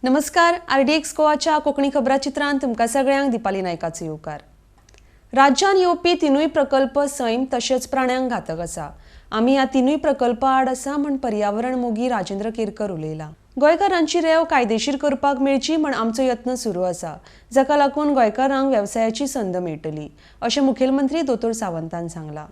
नमस्कार. RDX गोवाच्या कोंकणी खबराचित्रांत तुमकां सगळ्यांक दिपाली नायकाचो येवकार. राज्यान येवपी तिनूय प्रकल्प सैम तशेंच प्राण्यांक घातक आसा. आमी ह्या तिनूय प्रकल्प आड आसा म्हण पर्यावरण मोगी राजेंद्र केरकर उलयला. गोंयकारांची रेव कायदेशीर करपाक मेळची म्हण आमचो यत्न सुरू आसा, जाका लागून गोंयकारांक वेवसायाची संद मेळटली, अशें मुखेलमंत्री दोतोर सावंतान सांगलां.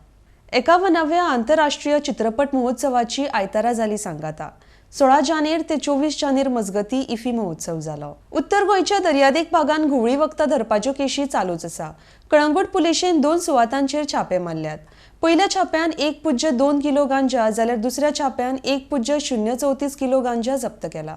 51व्या आंतरराष्ट्रीय चित्रपट महोत्सवाची आयतारा जाली सांगाता. 16 जानेर ते 24 जानेर मजगती इफ्फी महोत्सव जालो. उत्तर गोंयच्या दर्यादेग भागांत घुवळी वखदां धरपाच्यो केशी चालूच आसा. कळंगूट पुलिशेन 2 सुवातांचेर छापे मारल्यात. पयल्या छाप्यान 1.2 किलो गांजा जाल्यार दुसऱ्या छाप्यान 1.034 किलो गांजा जप्त केला.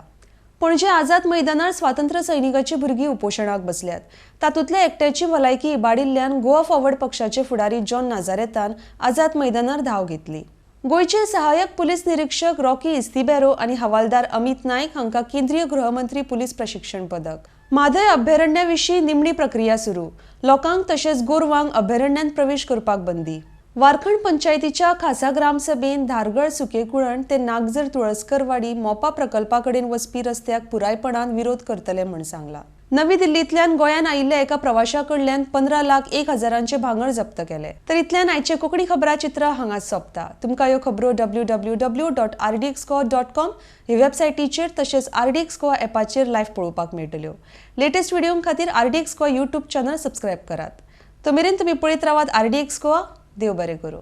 पणजे आझाद मैदानार स्वातंत्र्य सैनिकाची भुरगीं उपोशणाक बसल्यात. तातूंतल्या एकट्याची भलायकी इबाडिल्ल्यान गोवा फॉरवर्ड पक्षाचे फुडारी जॉन नाझारेतान आझाद मैदानार धांव घेतली. गोयचे सहाय्यक पुलीस निरीक्षक रॉकी इस्तिबेरो आनी हवालदार अमित नायक हांकां केंद्रीय गृहमंत्री पुलीस प्रशिक्षण पदक. म्हादय अभयारण्याविशीं निमणी प्रक्रिया सुरू. लोकांक तशेंच गोरवांक अभयारण्यांत प्रवेश करपाक बंदी. वारखंड पंचायतीच्या खासा ग्रामसभेन धारगळ सुकेकुळण ते नागजर तुळसकरवाडी मोपा प्रकल्पा कडेन वचपी रस्त्याक पुरायपणान विरोध करतले म्हण सांगला. नवी दिल्लींतल्यान गोंयान आयिल्ल्या एका प्रवाशा कडल्यान 15,01,000चे भांगर जप्त केले. तर इतल्यान आयचे कोंकणी खबराचित्र हांगाच सोंपता. तुमकां ह्यो खबरो www.rdxgoa.com हे वेबसायटीचेर तशेंच RDX गोवा ॲपाचेर लायव्ह पळोवपाक मेळटल्यो. लेटेस्ट व्हिडिओ खातीर RDX Goa YouTube channel subscribe करात. तो मेरेन तुमी पळयत रावात RDX गोवा. देव बरें करूं.